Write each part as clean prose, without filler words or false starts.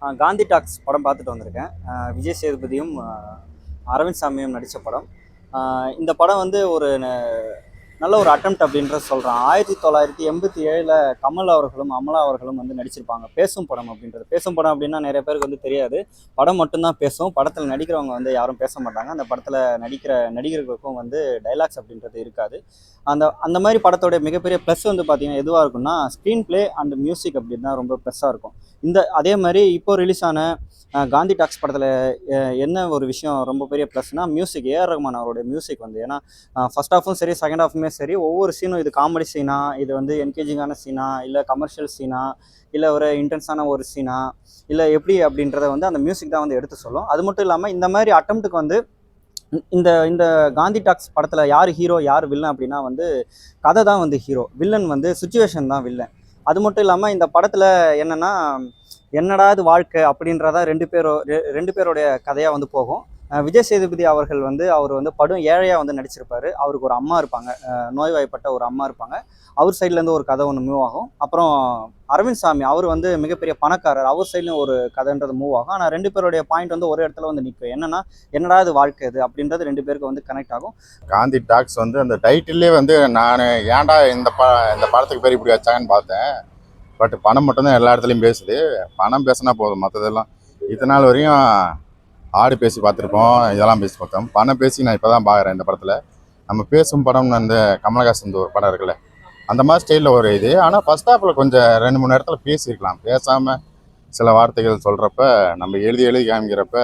Gandhi tax படம் பார்த்துட்டு வந்திருக்கேன். விஜய் சேதுபதியும் அரவிந்த் சாமியும் நடித்த படம். இந்த படம் வந்து ஒரு நல்ல ஒரு அட்டெம்ப்ட் அப்படின்றத சொல்கிறேன். 1987 கமல் அவர்களும் அமலா அவர்களும் வந்து நடிச்சிருப்பாங்க பேசும் படம் அப்படின்றது. பேசும் படம் அப்படின்னா நிறைய பேருக்கு வந்து தெரியாது. படம் மட்டும்தான் பேசும். படத்தில் நடிக்கிறவங்க வந்து யாரும் பேச மாட்டாங்க. அந்த படத்தில் நடிக்கிற நடிகர்களுக்கும் வந்து டைலாக்ஸ் அப்படின்றது இருக்காது. அந்த அந்த மாதிரி படத்தோடைய மிகப்பெரிய ப்ளஸ் வந்து பார்த்தீங்கன்னா எதுவாக இருக்குன்னா ஸ்க்ரீன் ப்ளே அண்ட் மியூசிக் அப்படின்னு தான் ரொம்ப ப்ளஸ்ஸாக இருக்கும். அதே மாதிரி இப்போ ரிலீஸ் ஆன காந்தி டாக்ஸ் படத்தில் என்ன ஒரு விஷயம் ரொம்ப பெரிய ப்ளஸ்னால் மியூசிக். ஏஆர் ரஹ்மான் அவருடைய மியூசிக் வந்து ஏன்னா ஃபர்ஸ்ட் ஹாஃபும் சரி செகண்ட் ஹாஃபுமே சரி ஒவ்வொரு சீனும் இது காமெடி சீனா, இது வந்து என்கேஜிங்கான சீனா, இல்லை கமர்ஷியல் சீனா, இல்லை ஒரு இன்டென்ஸான ஒரு சீனா, இல்லை எப்படி அப்படின்றத வந்து அந்த மியூசிக் தான் வந்து எடுத்து சொல்லும். அது மட்டும் இல்லாமல் இந்த மாதிரி அட்டம்ப்ட்டுக்கு வந்து இந்த இந்த காந்தி டாக்ஸ் படத்தில் யார் ஹீரோ யார் வில்லன் அப்படின்னா வந்து கதை தான் வந்து ஹீரோ, வில்லன் வந்து சுச்சுவேஷன் தான் வில்லன். அது மட்டும் இல்லாமல் இந்த படத்தில் என்னென்னா என்னடா இது வாழ்க்கை அப்படின்றதா ரெண்டு பேருடைய கதையாக வந்து போகும். விஜய் சேதுபதி அவர்கள் வந்து அவர் வந்து படும் ஏழையாக வந்து நடிச்சிருப்பாரு. அவருக்கு ஒரு அம்மா இருப்பாங்க, நோய்வாய்ப்பட்ட ஒரு அம்மா இருப்பாங்க. அவர் சைட்லேருந்து ஒரு கதை ஒன்று மூவ் ஆகும். அப்புறம் அரவிந்த் சாமி அவர் வந்து மிகப்பெரிய பணக்காரர், அவர் சைட்லையும் ஒரு கதைன்றது மூவ் ஆகும். ஆனால் ரெண்டு பேருடைய பாயிண்ட் வந்து ஒரு இடத்துல வந்து நிற்கும். என்னடா இது வாழ்க்கை இது அப்படின்றது ரெண்டு பேருக்கு வந்து கனெக்ட் ஆகும். காந்தி டாக்ஸ் வந்து அந்த டைட்டிலே வந்து நான் ஏன்டா இந்த படத்துக்கு பேர் இப்படி வச்சாங்கன்னு பார்த்தேன். பட் பணம் மட்டும்தான் எல்லா இடத்துலையும் பேசுது. பணம் பேசினா போதும், மற்றதெல்லாம் இத்தனை வரையும் ஆடு பேசி பார்த்துருப்போம், இதெல்லாம் பேசி பார்த்தோம். பணம் பேசி நான் இப்போ தான் பார்க்குறேன் இந்த படத்தில். நம்ம பேசும் படம்னு அந்த கமலஹாசன் ஒரு படம் இருக்குல்ல, அந்த மாதிரி ஸ்டைலில் ஒரு இது. ஆனால் ஃபர்ஸ்ட் ஹாஃபில் கொஞ்சம் 2-3 இடத்துல பேசியிருக்கலாம். பேசாமல் சில வார்த்தைகள் சொல்கிறப்ப நம்ம எழுதி காமிக்கிறப்ப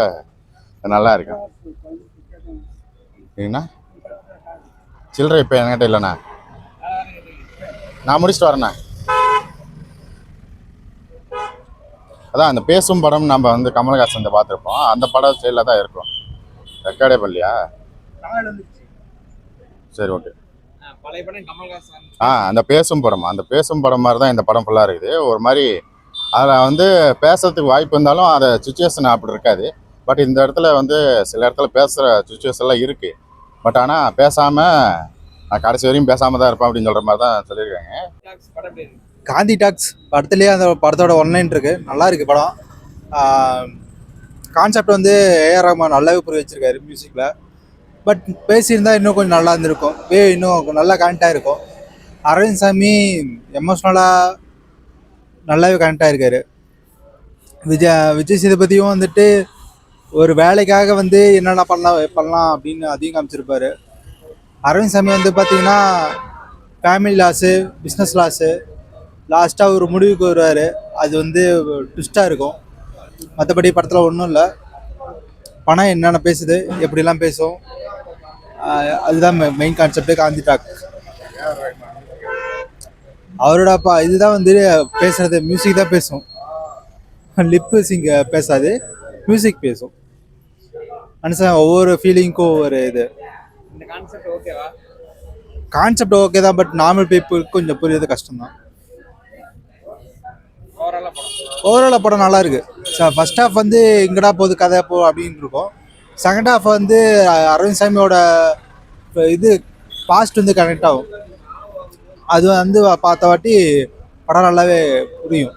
நல்லா இருக்கும். என்ன சில்லறை இப்போ என்கிட்ட இல்லைண்ணா, நான் முடிச்சுட்டு வரேண்ணா. அதான் அந்த பேசும் படம் நம்ம வந்து கமலஹாசன் பார்த்துருப்போம், அந்த படம் ஸ்டைலில் தான் இருக்கும். ரெக்கார்டே பண்ணலையா? சரி, ஓகே. அந்த பேசும் படம் மாதிரி தான் இந்த படம் ஃபுல்லாக இருக்குது. ஒரு மாதிரி அதில் வந்து பேசுறதுக்கு வாய்ப்பு இருந்தாலும் அதை சுச்சுவேஷன் அப்படி இருக்காது. பட் இந்த இடத்துல வந்து சில இடத்துல பேசுகிற சுச்சுவேஷன்லாம் இருக்குது. பட் ஆனால் பேசாமல் நான் கடைசி வரையும் பேசாமல் தான் இருப்பேன் அப்படின்னு சொல்கிற மாதிரி தான் சொல்லியிருக்காங்க. காந்தி டாக்ஸ் படத்துலேயே அந்த படத்தோட ஒன்லைன் இருக்குது, நல்லா இருக்குது படம். கான்செப்ட் வந்து ஏஆர் ரஹ்மான் நல்லாவே புரிய வச்சிருக்காரு மியூசிக்கில். பட் பேசியிருந்தா இன்னும் கொஞ்சம் நல்லா இருந்திருக்கும், இன்னும் நல்லா கனெக்டாக இருக்கும். அரவிந்த் சாமி எமோஷ்னலாக நல்லாவே கனெக்டாக இருக்கார். விஜய் சேதுபதியும் வந்துட்டு ஒரு வேலைக்காக வந்து என்னென்ன பண்ணலாம் அப்படின்னு அதையும் காமிச்சிருப்பார். அரவிந்த் சாமி வந்து பார்த்திங்கன்னா ஃபேமிலி லாஸு, பிஸ்னஸ் லாஸு, லாஸ்ட்டாக ஒரு முடிவுக்கு வருவார். அது வந்து ட்விஸ்ட்டாக இருக்கும். மற்றபடி படத்தில் ஒன்றும் இல்லை. பணம் என்னென்ன பேசுது, எப்படிலாம் பேசும், அதுதான் மெயின் கான்செப்டே காந்தி டாக். அவரோட இதுதான் வந்து பேசுறது, மியூசிக் தான் பேசும். லிப்பு சிங்க பேசாது, மியூசிக் பேசும். மனுஷன் ஒவ்வொரு ஃபீலிங்க்கும் ஒவ்வொரு இது. கான்செப்ட் ஓகே தான், பட் நார்மல் பீப்புளுக்கு கொஞ்சம் புரியுறது கஷ்டம்தான். ஓவராலாக படம் நல்லா இருக்கு. ஃபர்ஸ்ட் ஹாஃப் வந்து எங்கடா போகுது கதை அப்படின்னு இருக்கும். செகண்ட் ஹாஃப் வந்து அரவிந்த் சாமியோட இது பாஸ்ட் வந்து கனெக்ட் ஆகும். அது வந்து பார்த்த வாட்டி படம் நல்லாவே புரியும்.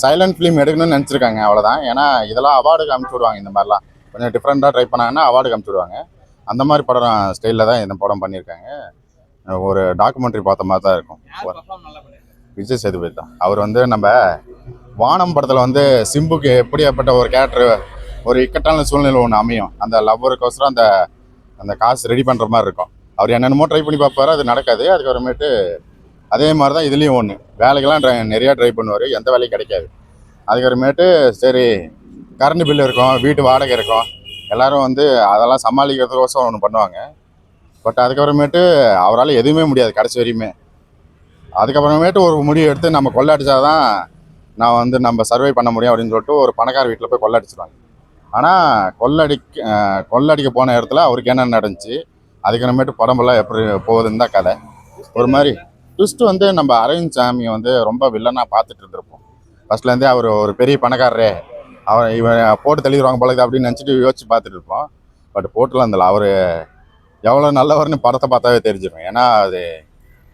சைலண்ட் ஃபிலிம் எடுக்கணும்னு நினச்சிருக்காங்க, அவ்வளோதான். ஏன்னா இதெல்லாம் அவார்டுக்கு அனுப்பிச்சி விடுவாங்க. இந்த மாதிரிலாம் கொஞ்சம் டிஃப்ரெண்ட்டாக ட்ரை பண்ணாங்கன்னா அவார்டுக்கு அனுப்பிச்சி விடுவாங்க. அந்த மாதிரி படம் ஸ்டைலில் தான் இந்த படம் பண்ணியிருக்காங்க. ஒரு டாக்குமெண்ட்ரி பார்த்த மாதிரி தான் இருக்கும். விஜய் சேதுபதி தான். அவர் வந்து நம்ம வானம் படத்தில் வந்து சிம்புக்கு எப்படியாப்பட்ட ஒரு கேரக்டர், ஒரு இக்கட்டான சூழ்நிலை ஒன்று அமையும். அந்த லவ்வருக்கோசரம் அந்த காசு ரெடி பண்ணுற மாதிரி இருக்கும். அவர் என்னென்னமோ ட்ரை பண்ணி பார்ப்பாரு, அது நடக்காது. அதுக்கப்புறமேட்டு அதே மாதிரி தான் இதுலேயும் ஒன்று, வேலைக்கெல்லாம் நிறையா ட்ரை பண்ணுவார், எந்த வேலையும் கிடைக்காது. அதுக்கப்புறமேட்டு சரி கரண்ட் பில்லு இருக்கும், வீட்டு வாடகை இருக்கும், எல்லோரும் வந்து அதெல்லாம் சமாளிக்கிறதுக்கோசரம் ஒன்று பண்ணுவாங்க. பட் அதுக்கப்புறமேட்டு அவரால் எதுவுமே முடியாது கடைசி வரையுமே. அதுக்கப்புறமேட்டு ஒரு முடிவு எடுத்து நம்ம கொள்ளடிச்சாதான் நான் வந்து நம்ம சர்வை பண்ண முடியும் அப்படின்னு சொல்லிட்டு ஒரு பணக்கார வீட்டில் போய் கொள்ளடிச்சிருவாங்க. ஆனால் கொள்ளடிக்க போன இடத்துல அவருக்கு என்ன நடந்துச்சு, அதுக்கப்புறமேட்டு படம்பெல்லாம் எப்படி போகுதுன்னு தான் கதை. ஒரு மாதிரி ட்விஸ்ட் வந்து நம்ம அரவிந்த் சாமியை வந்து ரொம்ப வில்லனாக பார்த்துட்டு இருந்திருப்போம். ஃபர்ஸ்ட்லேருந்தே அவர் ஒரு பெரிய பணக்காரரே, இவன் போட்டு தள்ளிடுவாங்க போலது அப்படின்னு நினச்சிட்டு யோசிச்சு பார்த்துட்டு இருப்போம். பட் போட்டுலாம் இருந்தல, அவர் எவ்வளோ நல்லவர்னு படத்தை பார்த்தாவே தெரிஞ்சிடும். ஏன்னா அது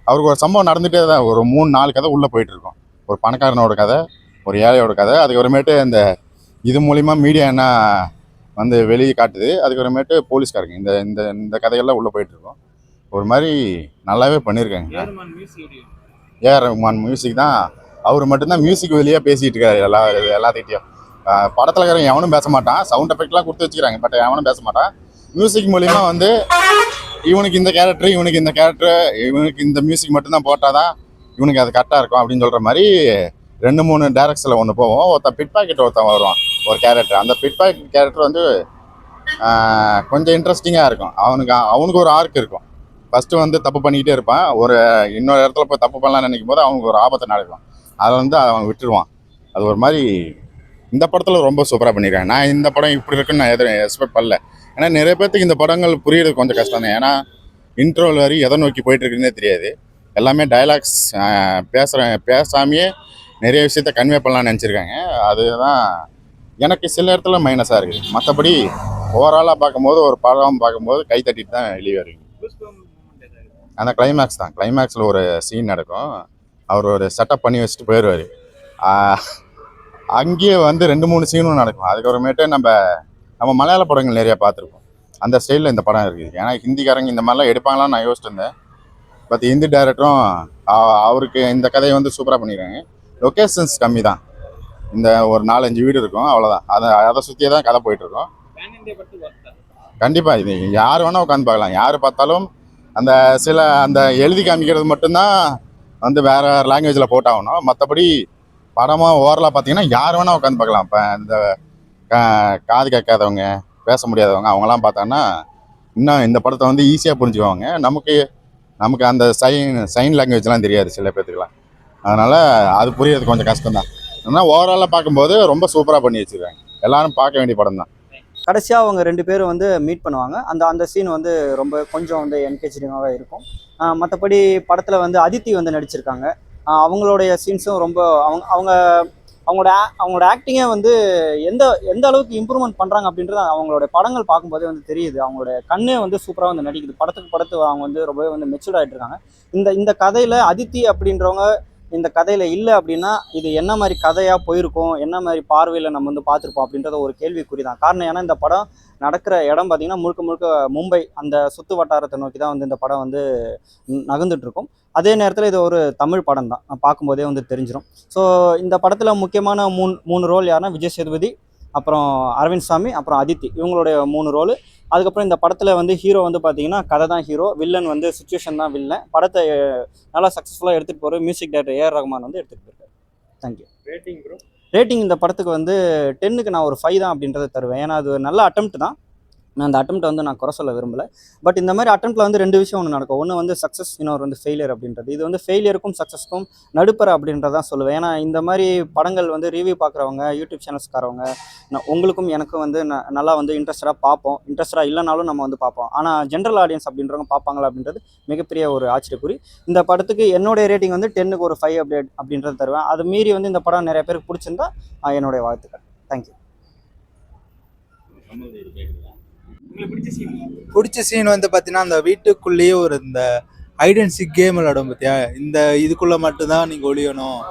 அவருக்கு ஒரு சம்பவம் நடந்துகிட்டே தான், ஒரு 3-4 கதை உள்ளே போயிட்டுருக்கோம். ஒரு பணக்காரனோட கதை, ஒரு ஏழையோட கதை, அதுக்கப்புறமேட்டு இந்த இது மூலிமா மீடியா என்ன வந்து வெளியே காட்டுது, அதுக்கப்புறமேட்டு போலீஸ்காரங்க இந்த இந்த இந்த கதையெல்லாம் உள்ளே போயிட்டுருக்கோம். ஒரு மாதிரி நல்லாவே பண்ணியிருக்காங்க. ஏஆர் ரஹ்மான் மியூசிக் தான். அவர் மட்டும்தான் மியூசிக் வெளியே பேசிகிட்டு இருக்காரு எல்லாத்திட்டையும். படத்தில் இருக்கிறவங்க எவனும் பேச மாட்டான். சவுண்ட் எஃபெக்ட்லாம் கொடுத்து வச்சுக்கிறாங்க, பட் எவனும் பேச மாட்டான். மியூசிக் மூலிமா வந்து இவனுக்கு இந்த கேரக்டர், இவனுக்கு இந்த கேரக்டர், இவனுக்கு இந்த மியூசிக் மட்டும்தான் போட்டால் தான் இவனுக்கு அது கரெக்டாக இருக்கும் அப்படின்னு சொல்கிற மாதிரி 2-3 டேரக்ஷனில் ஒன்று போவோம். பிட் பாக்கெட் ஒருத்தன் வருவான் ஒரு கேரக்டர். அந்த பிட் பாக்கெட் கேரக்டர் வந்து கொஞ்சம் இன்ட்ரெஸ்டிங்காக இருக்கும். அவனுக்கு ஒரு ஆர்க் இருக்கும். ஃபஸ்ட்டு வந்து தப்பு பண்ணிக்கிட்டே இருப்பான். ஒரு இன்னொரு இடத்துல போய் தப்பு பண்ணலாம்னு நினைக்கும் போது அவனுக்கு ஒரு ஆபத்தை நடக்கும். அதை வந்து அவன் விட்டுருவான். அது ஒரு மாதிரி இந்த படத்தில் ரொம்ப சூப்பராக பண்ணியிருக்காங்க. நான் இந்த படம் இப்படி இருக்குன்னு நான் எதுவும் எக்ஸ்பெக்ட் பண்ணல. ஏன்னா நிறைய பேர்த்துக்கு இந்த படங்கள் புரியுறது கொஞ்சம் கஷ்டம் தான். ஏன்னா இன்ட்ரோல் வரை எதை நோக்கி போயிட்டுருக்குன்னே தெரியாது. எல்லாமே டைலாக்ஸ் பேசாமையே நிறைய விஷயத்த கன்வே பண்ணலாம்னு நினச்சிருக்காங்க. அதுதான் எனக்கு சில இடத்துல மைனஸாக இருக்குது. மற்றபடி ஓவராலாக பார்க்கும்போது ஒரு படம் பார்க்கும்போது கை தட்டிட்டு தான் வெளியே வருவீங்க. அந்த கிளைமேக்ஸ் தான். கிளைமேக்ஸில் ஒரு சீன் நடக்கும். அவர் ஒரு செட்டப் பண்ணி வச்சுட்டு போயிடுவார். அங்கேயே வந்து 2-3 சீனும் நடக்கும். அதுக்கப்புறமேட்டு நம்ம மலையாள படங்கள் நிறையா பார்த்துருக்கோம். அந்த ஸ்டைலில் இந்த படம் இருக்குது. ஏன்னா ஹிந்திக்காரங்க இந்த மாதிரிலாம் எடுப்பாங்களான்னு நான் யோசிச்சுட்டு இருந்தேன். பட் ஹிந்தி டைரக்டரும் அவருக்கு இந்த கதையை வந்து சூப்பராக பண்ணிடுறாங்க. லொக்கேஷன்ஸ் கம்மி தான். இந்த ஒரு 4-5 வீடு இருக்கும், அவ்வளோதான். அதை சுற்றியே தான் கதை போயிட்டுருக்கோம். கண்டிப்பாக இது யார் வேணால் உட்காந்து பார்க்கலாம். யார் பார்த்தாலும் அந்த எழுதி காமிக்கிறது மட்டும்தான் வந்து வேறு லாங்குவேஜில் போட்டாகணும். மற்றபடி படமாக ஓவரலாக பார்த்தீங்கன்னா யார் வேணால் உட்காந்து பார்க்கலாம். இப்போ இந்த காது கேட்காதவங்க, பேச முடியாதவங்க, அவங்களாம் பார்த்தாங்கன்னா இன்னும் இந்த படத்தை வந்து ஈஸியாக புரிஞ்சுக்குவாங்க. நமக்கு அந்த சைன் லாங்குவேஜ்லாம் தெரியாது சில பேர்த்துக்குலாம். அதனால் அது புரியறது கொஞ்சம் கஷ்டம்தான். ஆனால் ஓவராலாக பார்க்கும்போது ரொம்ப சூப்பராக பண்ணி வச்சுருக்காங்க. எல்லாரும் பார்க்க வேண்டிய படம் தான். கடைசியாக அவங்க 2 பேரும் வந்து மீட் பண்ணுவாங்க. அந்த சீன் வந்து ரொம்ப கொஞ்சம் வந்து என்கேஜிங்காக இருக்கும். மற்றபடி படத்தில் வந்து அதித்தி வந்து நடிச்சிருக்காங்க. அவங்களுடைய சீன்ஸும் ரொம்ப அவங்களோட ஆக்டிங்கே வந்து எந்த அளவுக்கு இம்ப்ரூவ்மெண்ட் பண்ணுறாங்க அப்படின்றது அவங்களோட படங்கள் பார்க்கும்போதே வந்து தெரியுது. அவங்களோட கண்ணே வந்து சூப்பராக வந்து நடிக்குது. படத்துக்கு அவங்க வந்து ரொம்பவே வந்து மெச்சூர்ட் ஆகிட்டு இருக்காங்க. இந்த கதையில் அதித்தி அப்படின்றவங்க இந்த கதையில் இல்லை அப்படின்னா இது என்ன மாதிரி கதையாக போயிருக்கும், என்ன மாதிரி பார்வையில் நம்ம வந்து பார்த்துருப்போம் அப்படின்றத ஒரு கேள்விக்குறி தான். காரணம் ஏன்னா இந்த படம் நடக்கிற இடம் பார்த்திங்கன்னா முழுக்க மும்பை அந்த சுற்று வட்டாரத்தை நோக்கி தான் வந்து இந்த படம் வந்து நகர்ந்துட்டு இருக்கும். அதே நேரத்தில் இது ஒரு தமிழ் படம் தான், பார்க்கும்போதே வந்து தெரிஞ்சிடும். ஸோ இந்த படத்தில் முக்கியமான மூணு ரோல் யாருன்னா விஜய் சேதுபதி, அப்புறம் அரவிந்த் சாமி, அப்புறம் அதித்தி, இவங்களுடைய 3 ரோலு. அதுக்கப்புறம் இந்த படத்தில் வந்து ஹீரோ வந்து பார்த்தீங்கன்னா கதை தான் ஹீரோ, வில்லன் வந்து சுச்சுவேஷன் தான் வில்லன். படத்தை நல்லா சக்ஸஸ்ஃபுல்லாக எடுத்துகிட்டு போகிற மியூசிக் டைரக்டர் ஏஆர் ரஹ்மான் வந்து எடுத்துகிட்டு போயிருக்காரு. தேங்க்யூ. ரேட்டிங் இந்த படத்துக்கு வந்து 10க்கு நான் ஒரு 5 தான் அப்படின்றத தருவேன். ஏன்னா அது நல்ல அட்டெம்ப்ட் தான். நான் அந்த அட்டெம்ப்ட்டை வந்து நான் குறை சொல்ல விரும்பலை. பட் இந்த மாதிரி அட்டெம்ப்ட்டில் வந்து 2 விஷயம் ஒன்று நடக்கும். ஒன்று வந்து சக்ஸஸ், இன்னொரு வந்து ஃபெயிலியர் அப்படின்றது. இது வந்து ஃபெயிலியருக்கும் சக்ஸஸ்க்கும் நடுப்பற அப்படின்றதான் சொல்லுவேன். ஏன்னா இந்த மாதிரி படங்கள் வந்து ரிவ்யூ பார்க்குறவங்க, யூடியூப் சேனல்ஸ்காரவங்க, உங்களுக்கும் எனக்கும் வந்து நல்லா வந்து இன்ட்ரெஸ்டடாக பார்ப்போம். இன்ட்ரெஸ்டடாக இல்லைனாலும் நம்ம வந்து பார்ப்போம். ஆனால் ஜென்ரல் ஆடியன்ஸ் அப்படின்றவங்க பார்ப்பாங்களா அப்படின்றது மிகப்பெரிய ஒரு ஆச்சரியக்குறி. இந்த படத்துக்கு என்னுடைய ரேட்டிங் வந்து 10க்கு ஒரு 5 அப்படின்றது தருவேன். அது மீறி வந்து இந்த படம் நிறைய பேருக்கு பிடிச்சிருந்தா என்னுடைய வாழ்த்துக்கள். தேங்க்யூ. பிடிச்ச சீன் வந்து பார்த்தீங்கன்னா அந்த வீட்டுக்குள்ளேயே ஒரு இந்த ஐடென்டிக் கேம் விளையாடும் பார்த்தியா, இந்த இதுக்குள்ளே மட்டும்தான் நீங்கள் ஒழியணும்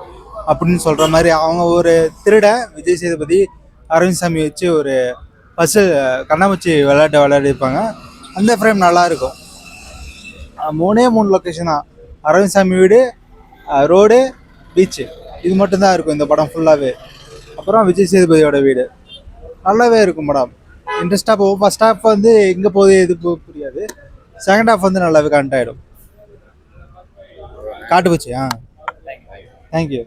அப்படின்னு சொல்கிற மாதிரி அவங்க ஒரு திருட விஜய் சேதுபதி அரவிந்த் சாமி வச்சு ஒரு பசில் கண்ணாமூச்சி விளையாடிருப்பாங்க. அந்த ஃப்ரேம் நல்லாயிருக்கும். 3 லொக்கேஷன் தான். அரவிந்த் சாமி வீடு, ரோடு, பீச்சு, இது மட்டும்தான் இருக்கும் இந்த படம் ஃபுல்லாகவே. அப்புறம் விஜய் சேதுபதியோட வீடு நல்லாவே இருக்கும். படம் இன்ட்ரெஸ்டாக போகும். ஃபர்ஸ்ட் ஹாஃப் வந்து எங்கே போகுது எது புரியாது. செகண்ட் ஹாஃப் வந்து நல்லாவே கனெக்ட் ஆகிடும். காட்டுப்பூச்சி. தேங்க்யூ.